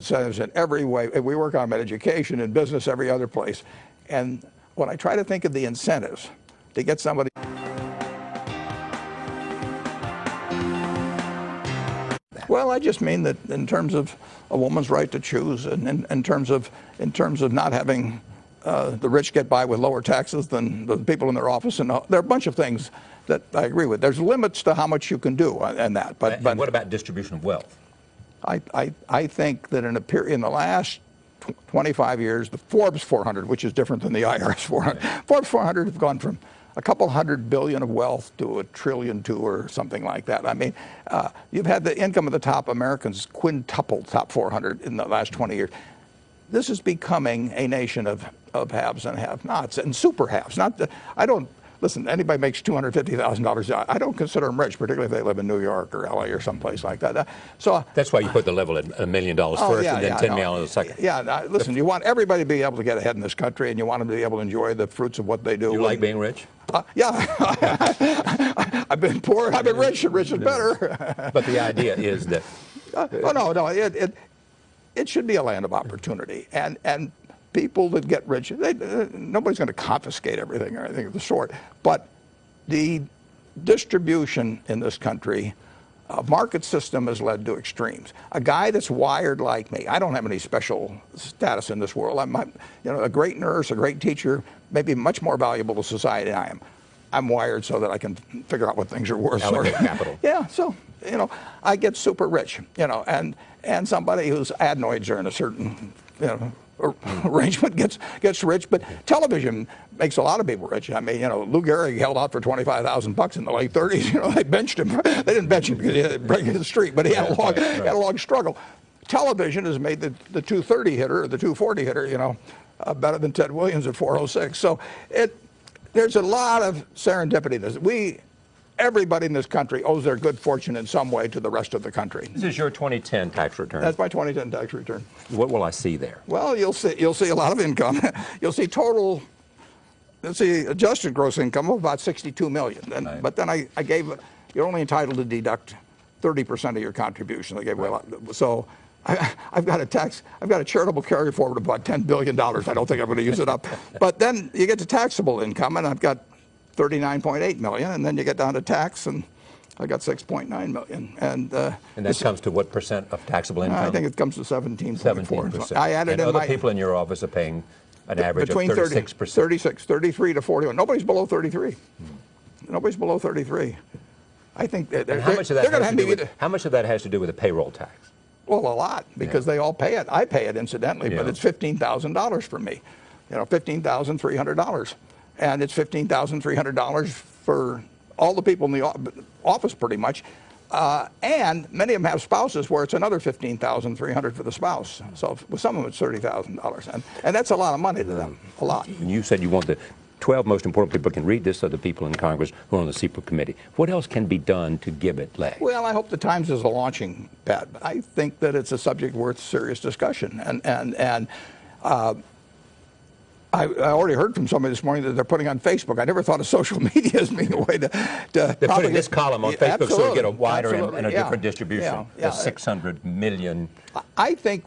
incentives in every way. We work on them in education and business, every other place. And when I try to think of the incentives to get somebody. Well, I just mean that in terms of a woman's right to choose, and in terms of not having the rich get by with lower taxes than the people in their office, and there are a bunch of things that I agree with. There's limits to how much you can do and that. But what about distribution of wealth? I think that in the last 25 years, the Forbes 400, which is different than the IRS 400, Forbes 400 have gone from a couple $100 billion of wealth to $1 trillion or something like that. I mean, you've had the income of the top Americans quintuple top 400 in the last 20 years. This is becoming a nation of haves and have-nots and super haves. Listen, anybody makes $250,000. I don't consider them rich, particularly if they live in New York or LA or someplace like that. So that's why you put the level at $1 million first, and then $10 million second. Yeah, listen, you want everybody to be able to get ahead in this country, and you want them to be able to enjoy the fruits of what they do. You like being rich? Yeah. I've been poor, I've been rich, and rich is better. But the idea is that... It should be a land of opportunity, and people that get rich, nobody's going to confiscate everything or anything of the sort. But the distribution in this country, market system has led to extremes. A guy that's wired like me, I don't have any special status in this world. I'm a great nurse, a great teacher, maybe much more valuable to society than I am. I'm wired so that I can figure out what things are worth. Allocate capital. Yeah, so I get super rich, and somebody whose adenoids are in a certain arrangement gets rich. But television makes a lot of people rich. I mean, Lou Gehrig held out for $25,000 in the late 30s. They benched him. They didn't bench him because he had break in the street, but he had a long struggle. Television has made the 230 hitter or the 240 hitter, better than Ted Williams at 406. So there's a lot of serendipity. Everybody in this country owes their good fortune in some way to the rest of the country. This is your 2010 tax return. That's my 2010 tax return. What will I see there? Well, you'll see a lot of income. You'll see adjusted gross income of about $62 million. Right. But then you're only entitled to deduct 30% of your contribution. I gave away a lot. So I've got a charitable carry forward of about $10 billion. I don't think I'm going to use it up. But then you get to taxable income, and I've got $39.8 million, and then you get down to tax, and I got $6.9 million. And that comes to what percent of taxable income? I think it comes to 17.4. 17%. I added and other people in your office are paying an average between of 36%. 36, 33 to 41. Nobody's below 33. Nobody's below 33. I think how much of that has to do with the payroll tax? Well, a lot, because they all pay it. I pay it incidentally, but it's $15,000 for me. $15,300. And it's $15,300 for all the people in the office, pretty much. And many of them have spouses where it's another $15,300 for the spouse. So with some of them, it's $30,000. And that's a lot of money to them, a lot. And you said you want the 12 most important people can read this so the people in Congress who are on the CEPA committee. What else can be done to give it legs? Well, I hope the Times is a launching pad. I think that it's a subject worth serious discussion. I already heard from somebody this morning that they're putting on Facebook. I never thought of social media as being a way to they're putting this column on Facebook so we get a wider and a different distribution. Yeah. The 600 million. I think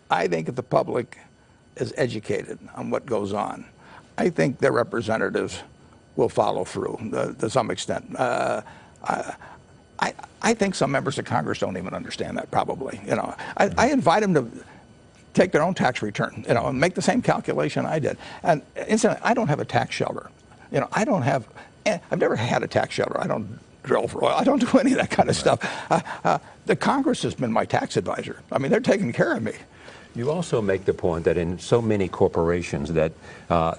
if the public is educated on what goes on, I think their representatives will follow through to some extent. I think some members of Congress don't even understand that, probably. I invite them to take their own tax return, and make the same calculation I did. And incidentally, I don't have a tax shelter. I've never had a tax shelter. I don't drill for oil. I don't do any of that kind of stuff. The Congress has been my tax advisor. I mean, they're taking care of me. You also make the point that in so many corporations that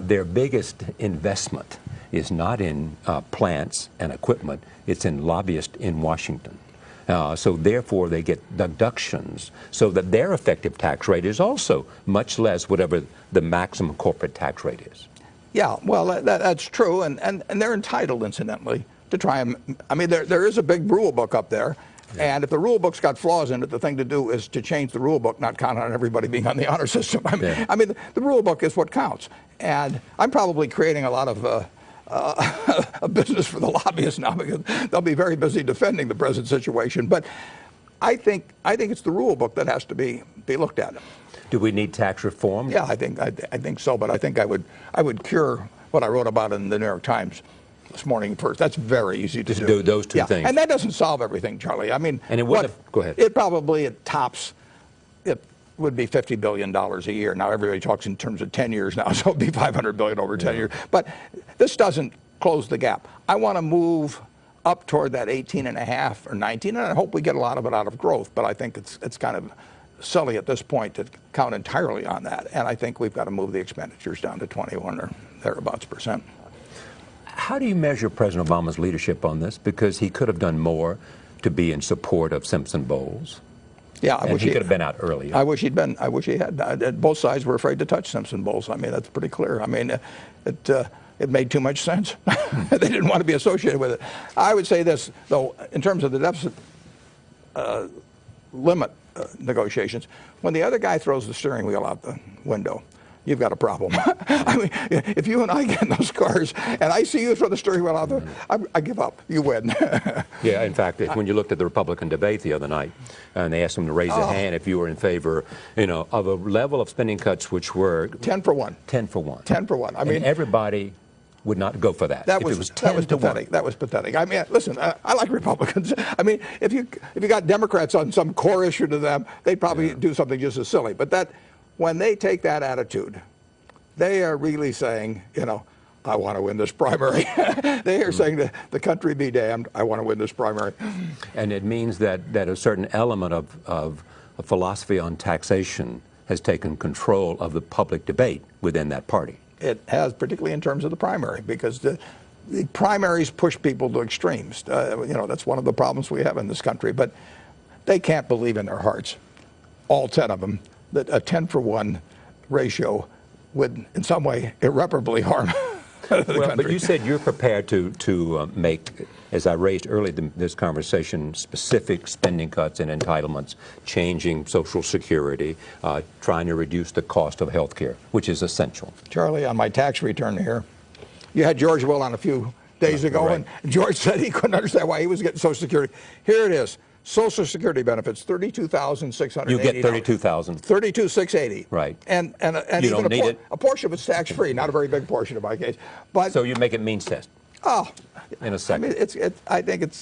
their biggest investment is not in plants and equipment, it's in lobbyists in Washington. So therefore they get deductions so that their effective tax rate is also much less whatever the maximum corporate tax rate is. Yeah, well, that's true, and they're entitled, incidentally, to try and, I mean, there is a big rule book up there, and if the rule book's got flaws in it, the thing to do is to change the rule book, not count on everybody being on the honor system. I mean, the rule book is what counts, and I'm probably creating a lot of a business for the lobbyists now, because they'll be very busy defending the present situation. But I think it's the rule book that has to be looked at. Do we need tax reform? Yeah, I think so. But I think I would cure what I wrote about in the New York Times this morning first. That's very easy to do. Those two things. And that doesn't solve everything, Charlie. I mean, and it would go ahead. It probably at tops, it would be $50 billion a year. Now everybody talks in terms of 10 years now, so it'd be $500 billion over 10 years. But this doesn't close the gap. I want to move up toward that 18.5 or 19, and I hope we get a lot of it out of growth. But I think it's kind of silly at this point to count entirely on that. And I think we've got to move the expenditures down to 21 or thereabouts %. How do you measure President Obama's leadership on this? Because he could have done more to be in support of Simpson Bowles. Yeah, I wish he could have been out earlier. I wish he'd been. I wish he had. Both sides were afraid to touch Simpson Bowles. I mean, that's pretty clear. I mean, it made too much sense. They didn't want to be associated with it. I would say this, though, in terms of the deficit limit negotiations, when the other guy throws the steering wheel out the window, you've got a problem. I mean, if you and I get in those cars and I see you throw the steering wheel out there, I give up. You win. Yeah, in fact, when you looked at the Republican debate the other night, and they asked them to raise their hand if you were in favor, of a level of spending cuts which were 10 for 1. 10 for 1. 10 for 1. I mean, everybody would not go for that. That was pathetic. That was pathetic. I mean, listen, I like Republicans. I mean, if you got Democrats on some core issue to them, they'd probably do something just as silly. But when they take that attitude, they are really saying, I want to win this primary. They are saying to the country be damned, I want to win this primary. And it means that a certain element of a philosophy on taxation has taken control of the public debate within that party. It has, particularly in terms of the primary, because the primaries push people to extremes. That's one of the problems we have in this country. But they can't believe in their hearts, all 10 of them, that a 10 for 1 ratio would, in some way, irreparably harm the country. But you said you're prepared to make, as I raised earlier in this conversation, specific spending cuts and entitlements, changing Social Security, trying to reduce the cost of health care, which is essential. Charlie, on my tax return here, you had George Will on a few days ago, right. And George said he couldn't understand why he was getting Social Security. Here it is. Social Security benefits, $32,680. You get $32,000. $32,680. Right. And you don't need it. A portion of it's tax-free, not a very big portion in my case. But so you make it means test. Oh, in a second. I mean,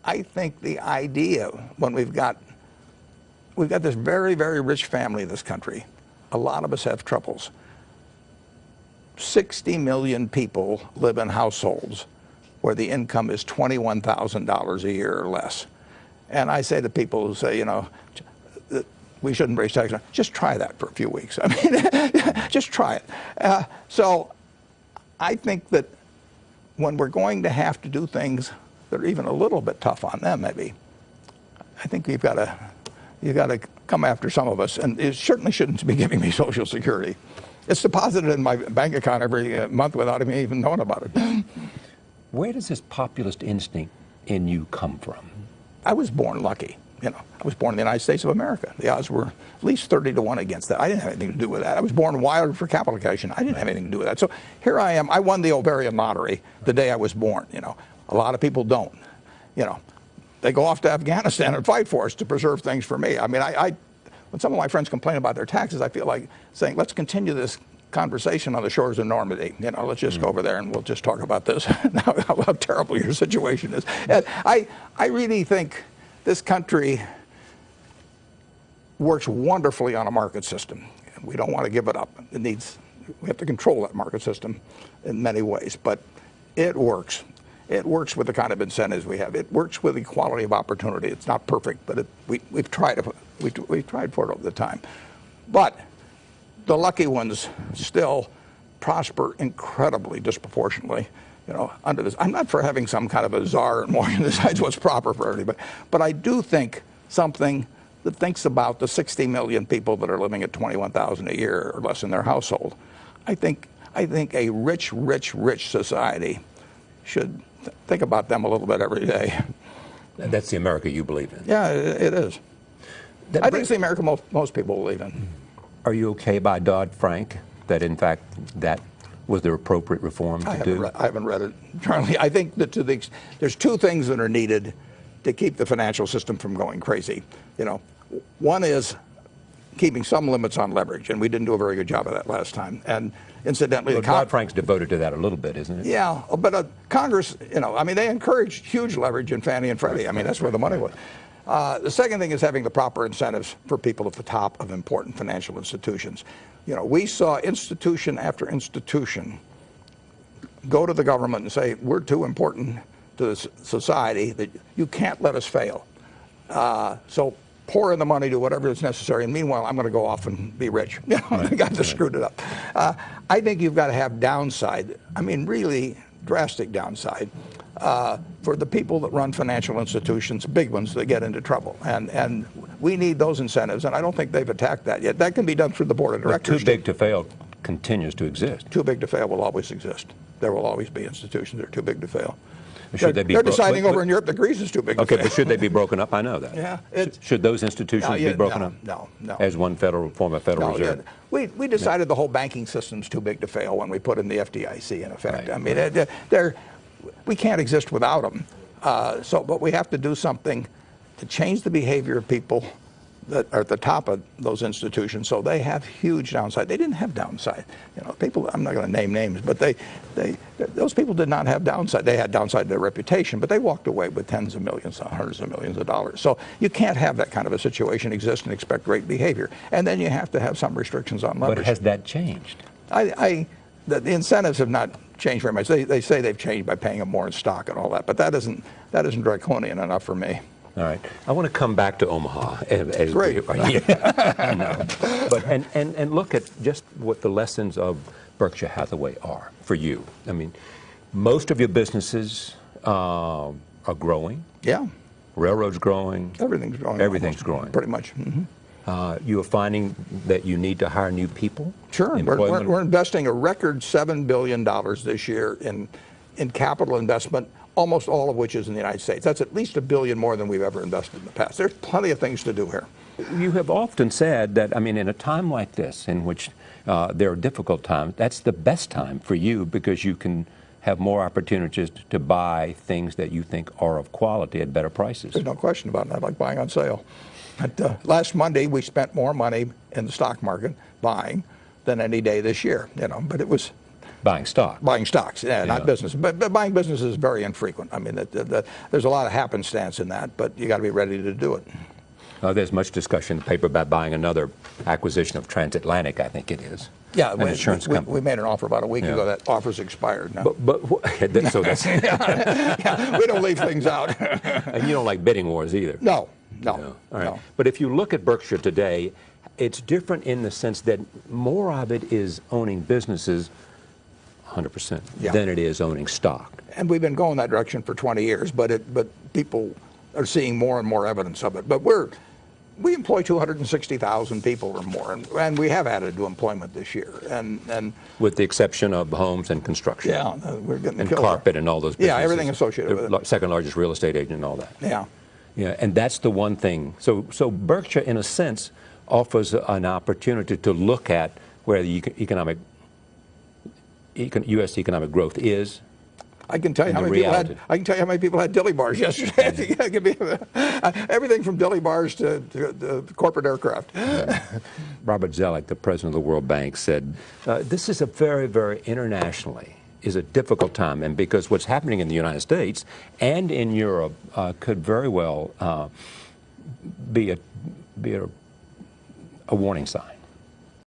I think the idea when we've got this very, very rich family in this country, a lot of us have troubles. 60 million people live in households where the income is $21,000 a year or less. And I say to people who say, we shouldn't raise taxes, just try that for a few weeks. I mean, just try it. So I think that when we're going to have to do things that are even a little bit tough on them, maybe, I think you've got to come after some of us. And it certainly shouldn't be giving me Social Security. It's deposited in my bank account every month without me even knowing about it. Where does this populist instinct in you come from? I was born lucky. I was born in the United States of America. The odds were at least 30 to 1 against that. I didn't have anything to do with that. I was born wired for capitalization. I didn't have anything to do with that. So here I am. I won the ovarian lottery the day I was born. A lot of people don't. They go off to Afghanistan and fight for us to preserve things for me. I mean, when some of my friends complain about their taxes, I feel like saying, let's continue this conversation on the shores of Normandy. Let's just go over there and we'll just talk about this, how terrible your situation is. And I really think this country works wonderfully on a market system. We don't want to give it up. We have to control that market system in many ways, but it works. It works with the kind of incentives we have. It works with equality of opportunity. It's not perfect, but we've tried it. We've tried for it over the time. But the lucky ones still prosper incredibly disproportionately, under this. I'm not for having some kind of a czar and Washington decides what's proper for everybody, but I do think something that thinks about the 60 million people that are living at $21,000 a year or less in their household. I think a rich, rich, rich society should think about them a little bit every day. That's the America you believe in. Yeah, it is. I think it's the America most people believe in. Are you okay by Dodd-Frank, that in fact that was the appropriate reform to do? I haven't read it, Charlie. I think that there's two things that are needed to keep the financial system from going crazy. You know, one is keeping some limits on leverage, and we didn't do a very good job of that last time. And incidentally, well, Dodd-Frank's devoted to that a little bit, isn't it? Yeah, but Congress, you know, I mean, they encouraged huge leverage in Fannie and Freddie. I mean, that's where the money was. The second thing is having the proper incentives for people at the top of important financial institutions. You know, we saw institution after institution go to the government and say, we're too important to this society that you can't let us fail. So pour in the money, do whatever is necessary, and meanwhile, I'm going to go off and be rich. You know, the guy just screwed it up. I think you've got to have downside. I mean, really drastic downside for the people that run financial institutions, big ones that get into trouble. And we need those incentives, and I don't think they've attacked that yet. That can be done through the board of directors. But too big to fail continues to exist. Too big to fail will always exist. There will always be institutions that are too big to fail. Should they be they're deciding over in Europe that Greece is too big to fail. Okay, but should they be broken up? I know that. Yeah. Should those institutions be broken up? No. As one form of Federal Reserve? Yeah. We decided the whole banking system's too big to fail when we put in the FDIC in effect. Right. I mean, we can't exist without them. But we have to do something to change the behavior of people that are at the top of those institutions, so they have huge downside. They didn't have downside. You know, people. I'm not going to name names, but those people did not have downside. They had downside to their reputation, but they walked away with tens of millions, hundreds of millions of dollars. So you can't have that kind of a situation exist and expect great behavior. And then you have to have some restrictions on leverage. But has that changed? The incentives have not changed very much. They say they've changed by paying them more in stock and all that, but that isn't draconian enough for me. All right. I want to come back to Omaha. Great. Yeah, I know. But, and look at just what the lessons of Berkshire Hathaway are for you. I mean, most of your businesses are growing. Yeah. Railroad's growing. Everything's growing. Everything's growing. Pretty much. Mm-hmm. You are finding that you need to hire new people? Sure. We're investing a record $7 billion this year in capital investment, almost all of which is in the United States. That's at least $1 billion more than we've ever invested in the past. There's plenty of things to do here. You have often said that, I mean, in a time like this, in which there are difficult times, that's the best time for you because you can have more opportunities to buy things that you think are of quality at better prices. There's no question about it. I like buying on sale. Last Monday, we spent more money in the stock market buying than any day this year. You know, but it was buying stock. Buying stocks, not business. But buying business is very infrequent. I mean, there's a lot of happenstance in that, but you got to be ready to do it. There's much discussion in the paper about buying another acquisition of Transatlantic, I think it is. Yeah, an insurance company. We made an offer about a week ago. That offer's expired now. So that's we don't leave things out. And you don't like bidding wars either. No. All right. But if you look at Berkshire today, it's different in the sense that more of it is owning businesses 100% than it is owning stock. And we've been going that direction for 20 years, but people are seeing more and more evidence of it. But we employ 260,000 people or more, and we have added to employment this year. And with the exception of homes and construction. Yeah, we're getting and carpet and all those businesses. Yeah, everything associated with it. Second largest real estate agent and all that. Yeah. Yeah, and that's the one thing. So Berkshire, in a sense, offers an opportunity to look at where the U.S. economic growth is. I can tell you how many people had dilly bars yesterday. Everything from dilly bars to corporate aircraft. Robert Zoellick, the president of the World Bank, said, "This is a very, very internationally is a difficult time, and because what's happening in the United States and in Europe could very well be a warning sign."